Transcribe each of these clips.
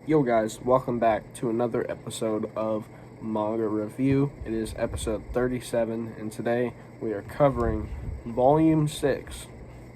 Yo guys, welcome back to another episode of Manga Review. It is episode 37, and today we are covering volume 6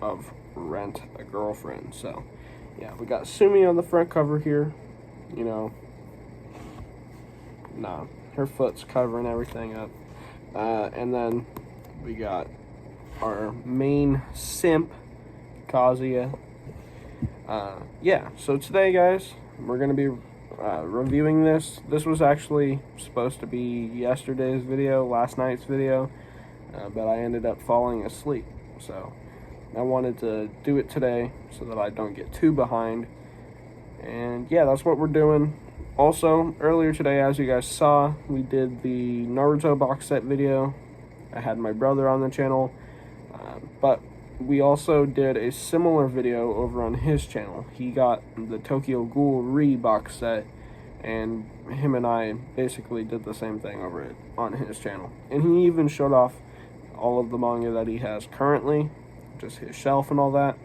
of Rent a Girlfriend. So, yeah, we got Sumi on the front cover here. Her foot's covering everything up. And then we got our main simp, Kazuya. So today, guys, we're going to be reviewing this. This was actually supposed to be yesterday's video, last night's video, but I ended up falling asleep. So I wanted to do it today so that I don't get too behind. And yeah, that's what we're doing. Also, earlier today, as you guys saw, we did the Naruto box set video. I had my brother on the channel, but we also did a similar video over on his channel. He got the Tokyo Ghoul Re box set, and him and I basically did the same thing over it on his channel. And he even showed off all of the manga that he has currently, just his shelf and all that.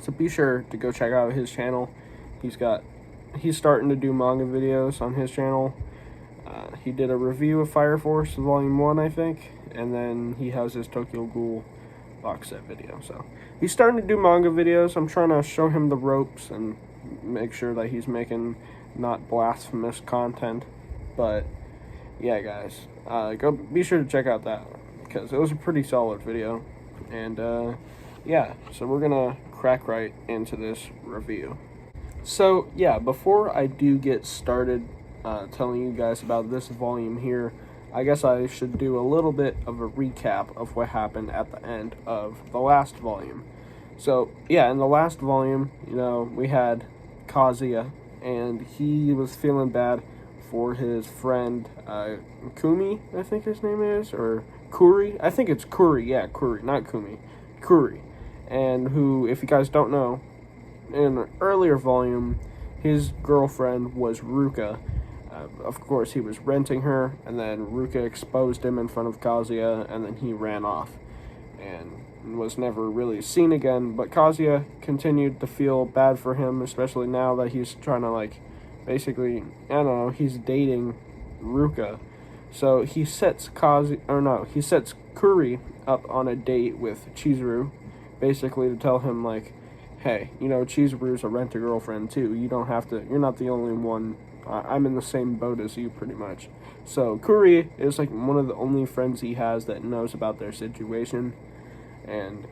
So be sure to go check out his channel. He's starting to do manga videos on his channel. He did a review of Fire Force Volume 1, I think, and then he has his Tokyo Ghoul box set video. So he's starting to do manga videos. I'm trying to show him the ropes and make sure that he's making not blasphemous content. But yeah, guys, go be sure to check out that, because it was a pretty solid video. And so we're gonna crack right into this review. So yeah, before I do get started telling you guys about this volume here, I guess I should do a little bit of a recap of what happened at the end of the last volume. So yeah, in the last volume, we had Kazuya, and he was feeling bad for his friend Kumi, I think his name is, or Kuri. I think it's Kuri. Yeah, Kuri, not Kumi. Kuri. And who, if you guys don't know, in an earlier volume, his girlfriend was Ruka. Of course, he was renting her, and then Ruka exposed him in front of Kazuya, and then he ran off and was never really seen again. But Kazuya continued to feel bad for him, especially now that he's trying to, he's dating Ruka. So he sets Kuri up on a date with Chizuru, basically to tell him, hey, Chizuru's a rent-a-girlfriend too. You're not the only one. I'm in the same boat as you, pretty much. So Kuri is one of the only friends he has that knows about their situation. And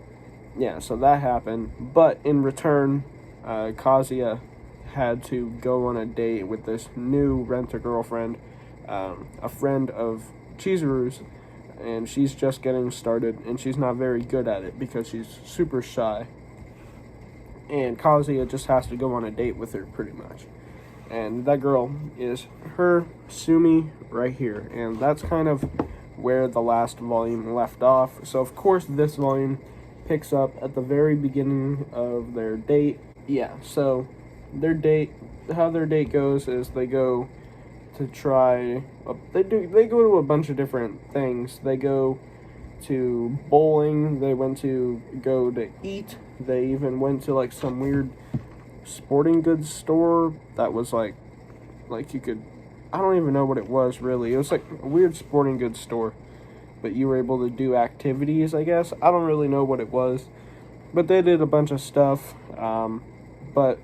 yeah, so that happened. But in return, Kazuya had to go on a date with this new rent-a-girlfriend, a friend of Chizuru's, and she's just getting started, and she's not very good at it because she's super shy. And Kazuya just has to go on a date with her, pretty much. And that girl is her Sumi right here. And that's kind of where the last volume left off. So, of course, this volume picks up at the very beginning of their date. Yeah, so how their date goes is they go to they go to a bunch of different things. They go to bowling, they went to go to eat, they even went to some weird sporting goods store that was I don't even know what it was really. It was a weird sporting goods store, but you were able to do activities, I guess. I don't really know what it was, but they did a bunch of stuff. But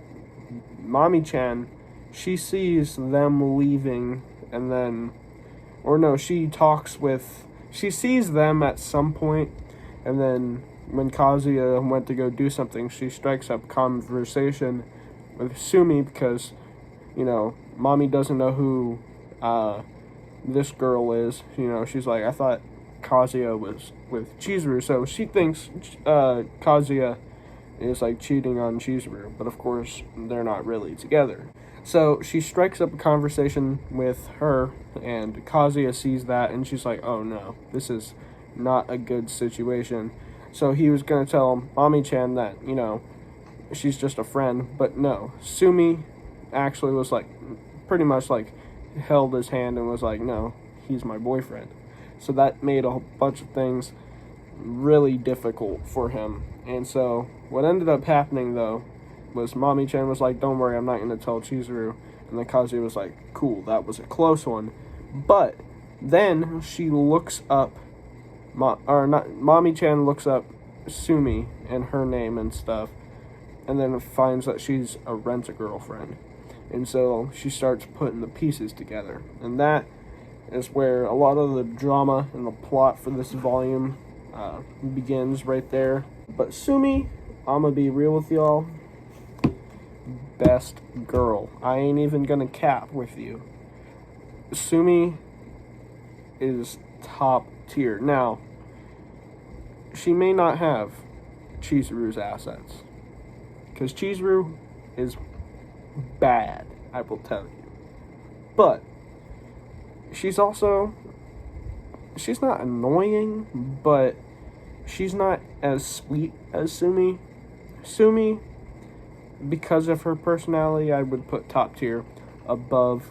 Mami-chan, she sees them leaving, and then, she sees them at some point, and then when Kazuya went to go do something, she strikes up conversation with Sumi because, Mommy doesn't know who this girl is. She's like, I thought Kazuya was with Chizuru, so she thinks Kazuya is cheating on Chizuru, but of course they're not really together. So she strikes up a conversation with her, and Kazuya sees that, and she's like, oh no, this is not a good situation. So he was going to tell Mami-chan that, she's just a friend, but no. Sumi actually was pretty much held his hand and was like, no, he's my boyfriend. So that made a bunch of things really difficult for him. And so what ended up happening, though, was Mommy-chan was like, don't worry, I'm not going to tell Chizuru. And then Kazuya was like, cool, that was a close one. But then she looks up, Mommy-chan looks up Sumi and her name and stuff, and then finds that she's a rent-a-girlfriend. And so she starts putting the pieces together. And that is where a lot of the drama and the plot for this volume begins right there. But Sumi, I'm gonna be real with y'all, best girl. I ain't even gonna cap with you. Sumi is top tier. Now, she may not have Chizuru's assets, because Chizuru is bad, I will tell you. But she's also, she's not annoying, but she's not as sweet as Sumi. Sumi, because of her personality, I would put top tier above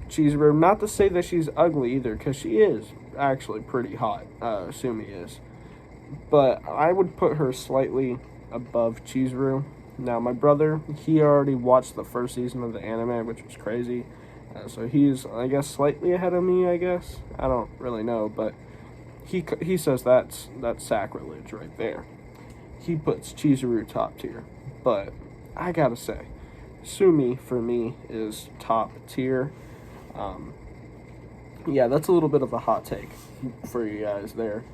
Chizuru. Not to say that she's ugly either, because she is actually pretty hot, Sumi is. But I would put her slightly above Chizuru. Now, my brother, he already watched the first season of the anime, which was crazy. So he's, I guess, slightly ahead of me, I guess. I don't really know, but he says that's sacrilege right there. He puts Chizuru top tier. But I gotta say, Sumi, for me, is top tier. Yeah, that's a little bit of a hot take for you guys there.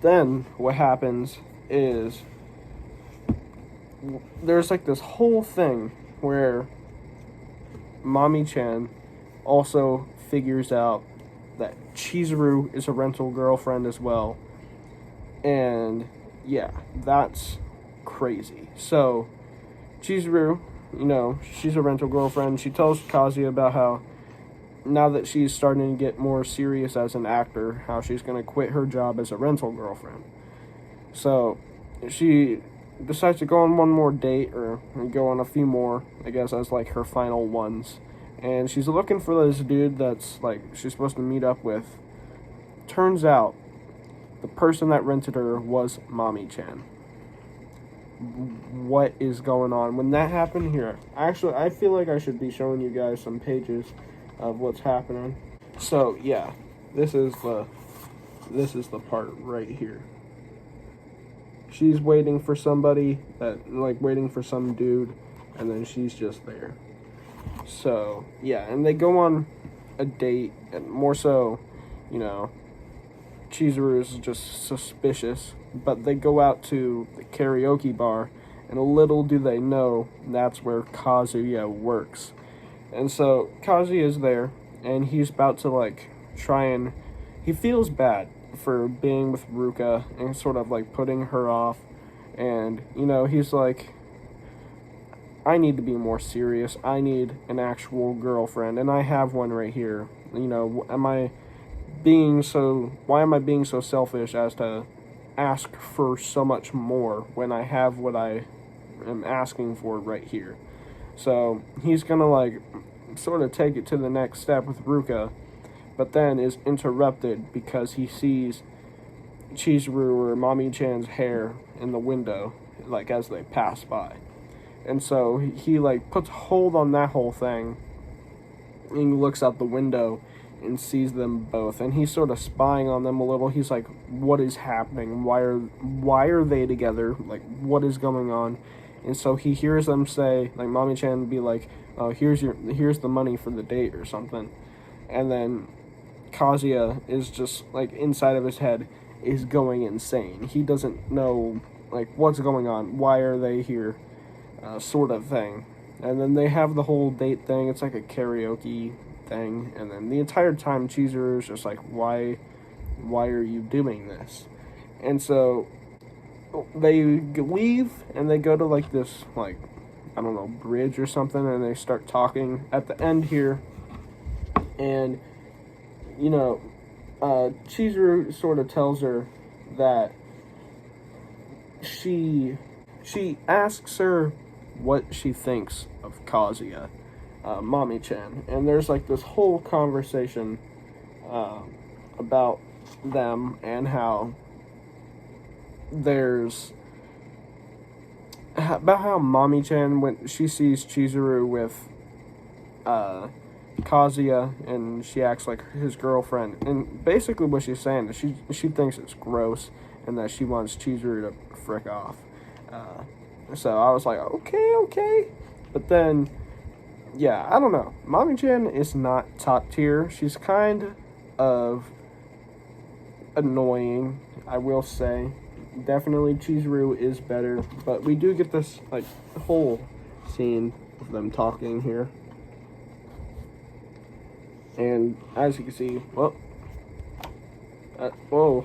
Then, what happens is, there's like this whole thing where Mommy-chan also figures out that Chizuru is a rental girlfriend as well. And yeah, that's crazy. So Chizuru, you know, she's a rental girlfriend. She tells Kazuya about how now that she's starting to get more serious as an actor, how she's going to quit her job as a rental girlfriend. So she decides to go on one more date, or go on a few more, I guess, as like her final ones. And she's looking for this dude that's like she's supposed to meet up with. Turns out the person that rented her was Mommy-chan. What is going on? When that happened here, actually, I feel like I should be showing you guys some pages of what's happening. So yeah, this is the part right here. She's waiting for somebody, waiting for some dude, and then she's just there. So yeah, and they go on a date, and more so, you know, Chizuru is just suspicious, but they go out to the karaoke bar, and little do they know that's where Kazuya works. And so Kazuya is there, and he's about to like try and, he feels bad for being with Ruka and sort of like putting her off, and you know, he's like, I need to be more serious. I need an actual girlfriend, and I have one right here. You know, why am I being so selfish as to ask for so much more when I have what I am asking for right here? So he's gonna like sort of take it to the next step with Ruka, but then is interrupted because he sees Chizuru or Mommy-chan's hair in the window, like as they pass by. And so he like puts hold on that whole thing, and he looks out the window and sees them both, and he's sort of spying on them a little. He's like, what is happening? Why are they together? Like, what is going on? And so he hears them say, like, Mommy-chan be like, oh, here's the money for the date or something. And then Kazuya is just like, inside of his head is going insane. He doesn't know like what's going on. Why are they here? Sort of thing. And then they have the whole date thing. It's like a karaoke thing. And then the entire time Chizuru is just like, why are you doing this? And so they leave and they go to like this, like, I don't know, bridge or something, and they start talking at the end here. And you know, Chizuru sort of tells her that she asks her what she thinks of Kazuya, Mommy-chan, and there's like this whole conversation about them and how there's about how Mommy-chan, when she sees Chizuru with Kazuya, and she acts like his girlfriend, and basically what she's saying is she thinks it's gross, and that she wants Chizuru to frick off. So I was like, okay, but then, yeah, I don't know. Mommy-chan is not top tier. She's kind of annoying, I will say. Definitely Chizuru is better, but we do get this like whole scene of them talking here. And as you can see, whoa,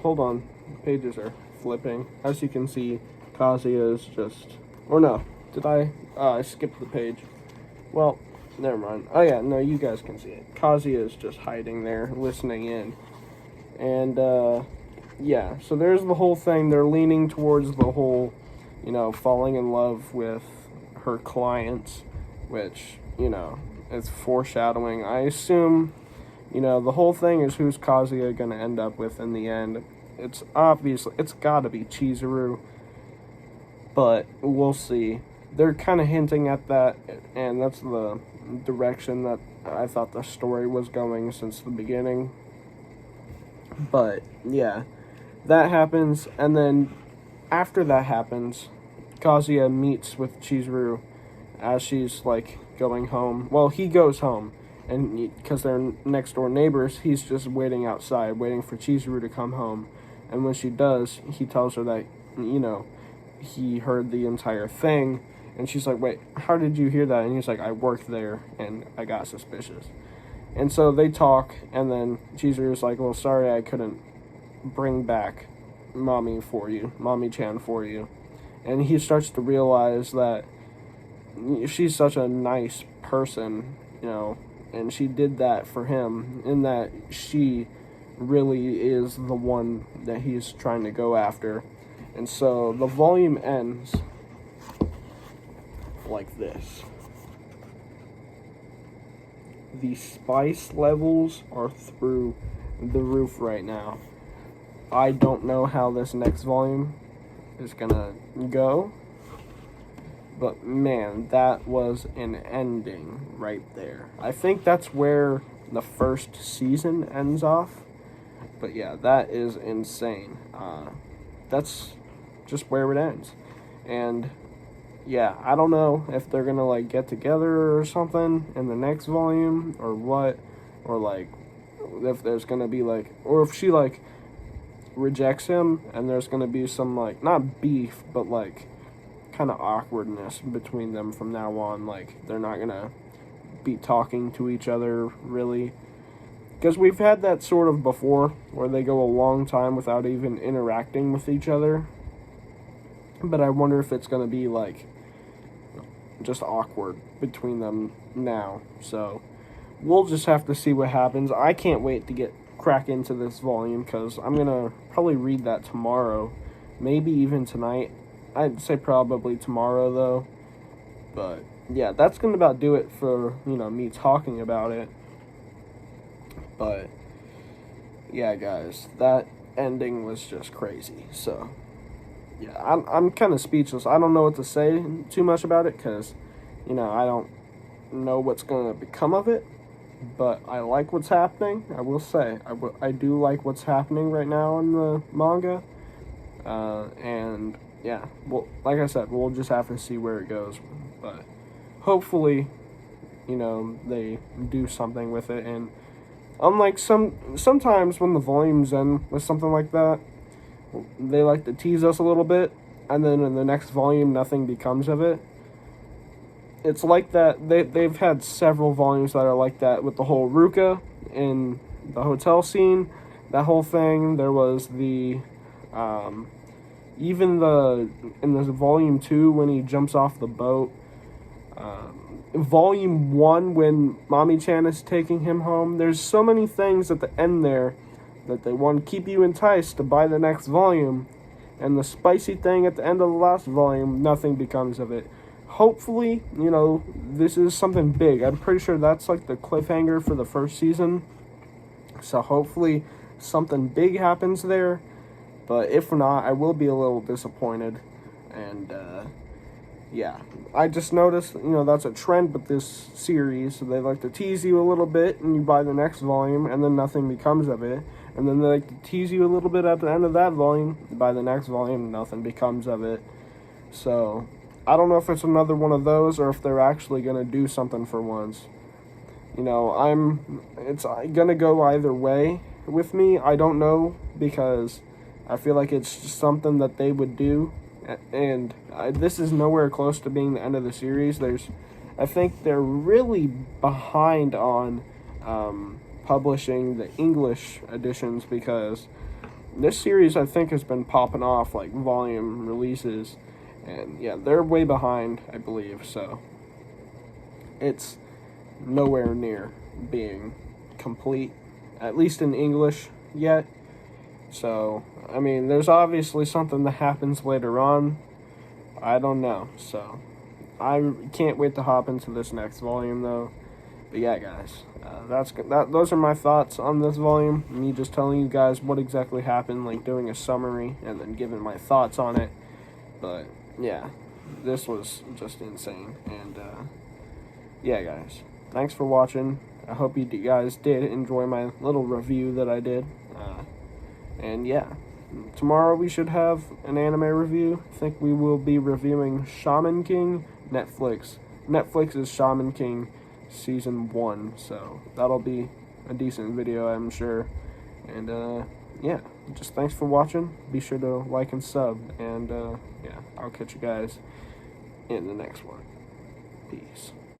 hold on, pages are flipping. As you can see, Kazuya is just, or no, did I skipped the page. Well, never mind. Oh yeah, no, you guys can see it. Kazuya is just hiding there, listening in. And, yeah, so there's the whole thing. They're leaning towards the whole, falling in love with her clients, which, it's foreshadowing. I assume, the whole thing is who's Kazuya going to end up with in the end. It's obviously, it's got to be Chizuru, but we'll see. They're kind of hinting at that, and that's the direction that I thought the story was going since the beginning. But, yeah, that happens, and then after that happens, Kazuya meets with Chizuru as she's, going home. Well, he goes home, and because they're next-door neighbors, he's just waiting outside, waiting for Chizuru to come home. And when she does, he tells her that, he heard the entire thing, and she's like, wait, how did you hear that? And he's like, I worked there, and I got suspicious. And so they talk, and then Chizuru's like, well, sorry I couldn't bring back Mommy-chan for you. And he starts to realize that she's such a nice person, and she did that for him, in that she really is the one that he's trying to go after. And so the volume ends like this. The spice levels are through the roof right now. I don't know how this next volume is gonna go, but man, that was an ending right there. I think that's where the first season ends off, but yeah, that is insane. That's just where it ends. And yeah, I don't know if they're gonna get together or something in the next volume or what, or if there's gonna be or if she rejects him and there's gonna be some not beef but kind of awkwardness between them from now on. They're not gonna be talking to each other really, because we've had that sort of before where they go a long time without even interacting with each other. But I wonder if it's gonna be just awkward between them now. So we'll just have to see what happens. I can't wait to get crack into this volume, because I'm gonna probably read that tomorrow, maybe even tonight. I'd say probably tomorrow though. But yeah, that's gonna about do it for me talking about it. But yeah, guys, that ending was just crazy. So yeah, I'm kind of speechless. I don't know what to say too much about it, because I don't know what's going to become of it, but I like what's happening. I will say, I do like what's happening right now in the manga, and yeah, well, like I said, we'll just have to see where it goes, but hopefully, they do something with it. And unlike sometimes when the volumes end with something like that, they like to tease us a little bit, and then in the next volume, nothing becomes of it. It's like that. They've had several volumes that are like that, with the whole Ruka in the hotel scene, that whole thing. There was the, even in this volume 2 when he jumps off the boat. Volume 1 when Mommy-chan is taking him home. There's so many things at the end there that they want to keep you enticed to buy the next volume. And the spicy thing at the end of the last volume, nothing becomes of it. Hopefully, this is something big. I'm pretty sure that's the cliffhanger for the first season. So hopefully something big happens there. But if not, I will be a little disappointed. And yeah, I just noticed, that's a trend with this series. So they like to tease you a little bit, and you buy the next volume, and then nothing becomes of it. And then they like to tease you a little bit at the end of that volume, you buy the next volume, nothing becomes of it. So I don't know if it's another one of those, or if they're actually going to do something for once. It's gonna go either way with me. I don't know, because I feel like it's just something that they would do, and this is nowhere close to being the end of the series. I think they're really behind on publishing the English editions, because this series, I think, has been popping off like volume releases, and yeah, they're way behind, I believe. So it's nowhere near being complete, at least in English, yet. So, I mean, there's obviously something that happens later on. I don't know. So, I can't wait to hop into this next volume, though. But yeah, guys, those are my thoughts on this volume. Me just telling you guys what exactly happened, like doing a summary and then giving my thoughts on it. But yeah, this was just insane. And yeah, guys, thanks for watching. I hope you guys did enjoy my little review that I did. And yeah, tomorrow we should have an anime review. I think we will be reviewing Shaman King, Netflix. Netflix is Shaman King Season 1, so that'll be a decent video, I'm sure. And yeah, just thanks for watching. Be sure to like and sub, and yeah, I'll catch you guys in the next one. Peace.